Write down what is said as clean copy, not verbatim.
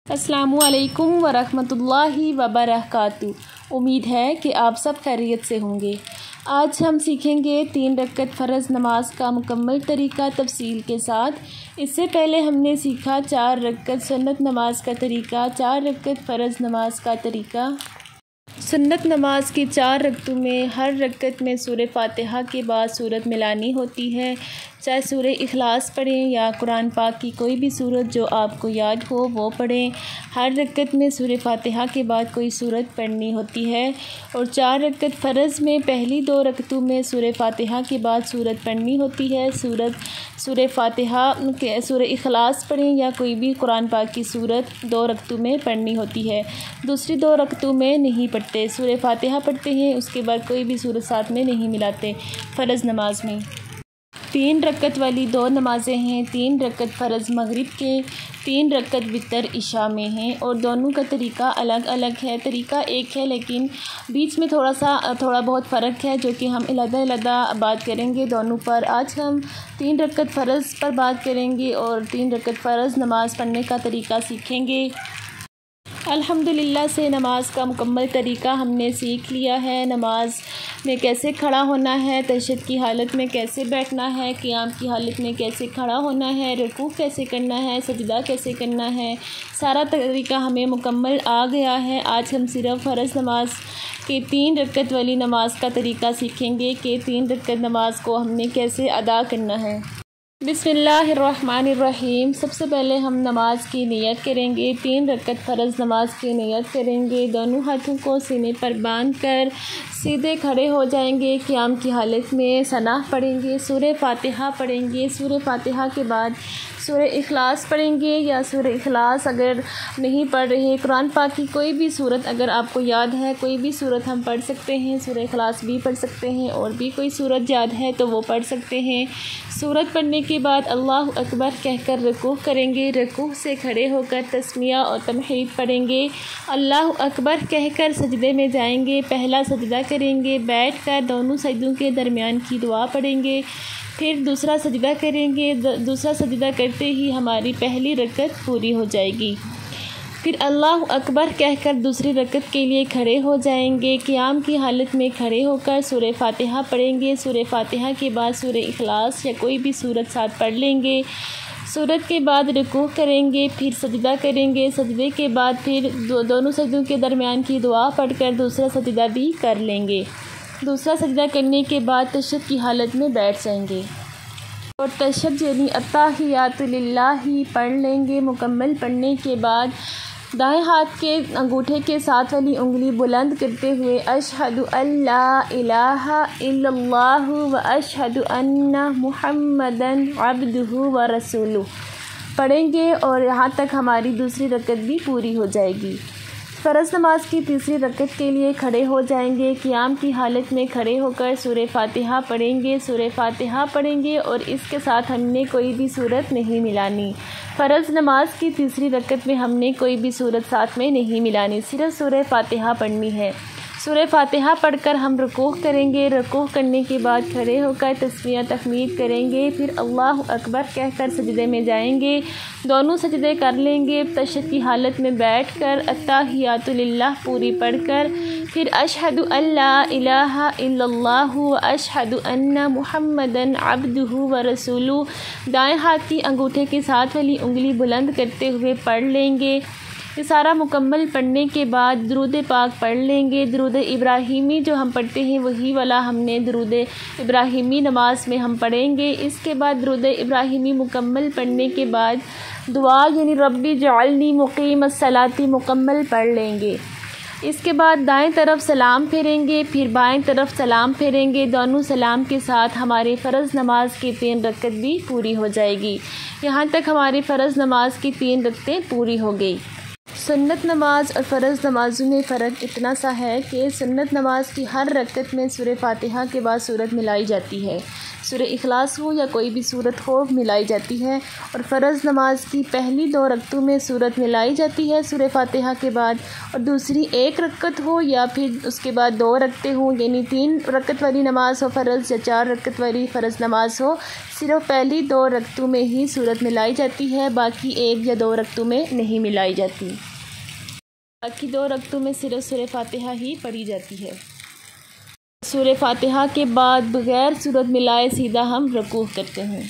अस्सलामुअलैकुम वरहमतुल्लाहि वबरकातुहू। उम्मीद है कि आप सब खैरियत से होंगे। आज हम सीखेंगे 3 रकअत फ़र्ज़ नमाज का मुकम्मल तरीक़ा तफ़सील के साथ। इससे पहले हमने सीखा 4 रकअत सुन्नत नमाज का तरीक़ा, 4 रकअत फ़र्ज़ नमाज का तरीक़ा। सुन्नत नमाज की 4 रकअतों में हर रकअत में सूरह फ़ातिहा के बाद सूरत मिलानी होती है। चाहे सूरह इखलास पढ़ें या कुरान पाक की कोई भी सूरत जो आपको याद हो वो पढ़ें। हर रकअत में सूरह फ़ातिहा के बाद कोई सूरत पढ़नी होती है। और 4 रकअत फ़र्ज़ में पहली 2 रकअतों में सूरह फ़ातिहा के बाद सूरत पढ़नी होती है। सूरह फ़ातिहा के सूरह इखलास पढ़ें या कोई भी कुरान पाक की सूरत 2 रकअतों में पढ़नी होती है। दूसरी 2 रकअतों में नहीं पढ़ते, सूरह फ़ातिहा पढ़ते हैं, उसके बाद कोई भी सूरत साथ में नहीं मिलाते। फ़र्ज़ नमाज में 3 रकअत वाली 2 नमाज़ें हैं। 3 रकअत फ़र्ज़ मगरिब के, 3 रकअत वितर इशा में हैं और दोनों का तरीक़ा अलग अलग है। तरीक़ा एक है लेकिन बीच में थोड़ा बहुत फ़र्क है जो कि हम अलग-अलग बात करेंगे दोनों पर। आज हम 3 रकअत फ़र्ज़ पर बात करेंगे और 3 रकअत फ़र्ज़ नमाज़ पढ़ने का तरीक़ा सीखेंगे। अल्हम्दुलिल्लाह से नमाज का मुकम्मल तरीक़ा हमने सीख लिया है। नमाज में कैसे खड़ा होना है, तशहद की हालत में कैसे बैठना है, क़ियाम की हालत में कैसे खड़ा होना है, रुकू कैसे करना है, सजदा कैसे करना है, सारा तरीक़ा हमें मुकम्मल आ गया है। आज हम सिर्फ़ फ़र्ज़ नमाज के 3 रकअत वाली नमाज का तरीक़ा सीखेंगे कि 3 रकअत नमाज को हमने कैसे अदा करना है। बिस्मिल्लाहिर्रहमानिर्रहीम। सबसे पहले हम नमाज की नियत करेंगे। 3 रकअत फ़र्ज़ नमाज की नियत करेंगे। दोनों हाथों को सीने पर बांध कर सीधे खड़े हो जाएंगे। क़ियाम की हालत में सनाह पढ़ेंगे, सूरह फ़ातिहा पढ़ेंगे। सूरह फ़ातिहा के बाद सूरह इखलास पढ़ेंगे या सूरह इखलास अगर नहीं पढ़ रहे, कुरान पाक की कोई भी सूरत अगर आपको याद है, कोई भी सूरत हम पढ़ सकते हैं। सूरह इखलास भी पढ़ सकते हैं और भी कोई सूरत याद है तो वो पढ़ सकते हैं। सूरत पढ़ने के बाद अल्लाहु अकबर कहकर रुकू करेंगे। रुकू से खड़े होकर तस्मिया और तमहीद पढ़ेंगे। अल्लाहु अकबर कहकर सजदे में जाएंगे। पहला सजदा करेंगे, बैठकर दोनों सजदों के दरमियान की दुआ पढ़ेंगे। फिर दूसरा सजदा करेंगे। दूसरा सजदा करते ही हमारी पहली रकअत पूरी हो जाएगी। फिर अल्लाहु अकबर कहकर दूसरी रकअत के लिए खड़े हो जाएंगे। क़ियाम की हालत में खड़े होकर सूरह फ़ातिहा पढ़ेंगे। सूरह फ़ातिहा के बाद सूरह इखलास या कोई भी सूरत साथ पढ़ लेंगे। सूरत के बाद रुकू करेंगे, फिर सजदा करेंगे। सजदे के बाद फिर दोनों सजदों के दरमियान की दुआ पढ़कर दूसरा सजदा भी कर लेंगे। दूसरा सजदा करने के बाद तशहद की हालत में बैठ जाएंगे और तशहद यानी अत्ताहियातु लिल्लाहि पढ़ लेंगे। मुकम्मल पढ़ने के बाद दाएं हाथ के अंगूठे के साथ वाली उंगली बुलंद करते हुए अशहदु अल्ला इलाहा इल्लल्लाहु व अशहदु अन्ना मुहम्मदन अब्दुहु व रसूलुहु पढ़ेंगे और यहाँ तक हमारी दूसरी रकअत भी पूरी हो जाएगी। फ़र्ज़ नमाज की तीसरी रकअत के लिए खड़े हो जाएंगे। क़ियाम की हालत में खड़े होकर सूरह फ़ातिहा पढ़ेंगे। सूरह फ़ातिहा पढ़ेंगे और इसके साथ हमने कोई भी सूरत नहीं मिलानी। फ़र्ज़ नमाज की तीसरी रकअत में हमने कोई भी सूरत साथ में नहीं मिलानी, सिर्फ़ सूरह फ़ातिहा पढ़नी है। सूरह फ़ातिहा पढ़कर हम रुकू करेंगे। रुकू करने के बाद खड़े होकर तस्मीया तहमीद करेंगे। फिर अल्लाहु अकबर कहकर सजदे में जाएंगे। दोनों सजदे कर लेंगे। तशहद की हालत में बैठकर अत्ताहियातु लिल्लाह पूरी पढ़कर फिर अशहदु अल्ला इलाहा इल्लल्लाहु व अशहदु अन्ना मुहम्मदन अब्दुहु व रसूलुहु दाएं हाथ की अंगूठे के साथ वाली उंगली बुलंद करते हुए पढ़ लेंगे। ये सारा मुकम्मल पढ़ने के बाद दुरूद पाक पढ़ लेंगे। दुरूद इब्राहिमी जो हम पढ़ते हैं वही वाला हमने दुरूद इब्राहिमी नमाज में हम पढ़ेंगे। इसके बाद दुरूद इब्राहिमी मुकम्मल पढ़ने के बाद दुआ यानी रब्बी जअलनी मुक़ीमस सलाती मुकम्मल पढ़ लेंगे। इसके बाद दाएं तरफ सलाम फेरेंगे, फिर बाएं तरफ सलाम फेरेंगे। दोनों सलाम के साथ हमारे फ़र्ज़ नमाज की 3 रकअत भी पूरी हो जाएगी। यहाँ तक हमारी फ़र्ज़ नमाज की 3 रकअतें पूरी हो गई। सुन्नत नमाज और फ़र्ज़ नमाज़ों में फ़र्क इतना सा है कि सुन्नत नमाज की हर रकअत में सूरह फ़ातिहा के बाद सूरत मिलाई जाती है। सूरह इखलास हो या कोई भी सूरत हो मिलाई जाती है। और फ़र्ज़ नमाज की पहली 2 रकतों में सूरत मिलाई जाती है सूरह फातिहा के बाद, और दूसरी 1 रकत हो या फिर उसके बाद 2 रकतें हों, यानी 3 रकत वाली नमाज हो फ़र्ज़ या 4 रकत वाली फ़र्ज़ नमाज हो, सिर्फ़ पहली 2 रकतों में ही सूरत मिलाई जाती है, बाकी 1 या 2 रकतों में नहीं मिलाई जाती। बाकी 2 रकतों में सिर्फ़ सूरह फातिहा ही पढ़ी जाती है। सूरह फातिहा के बाद बग़ैर सूरत मिलाए सीधा हम रुकू करते हैं।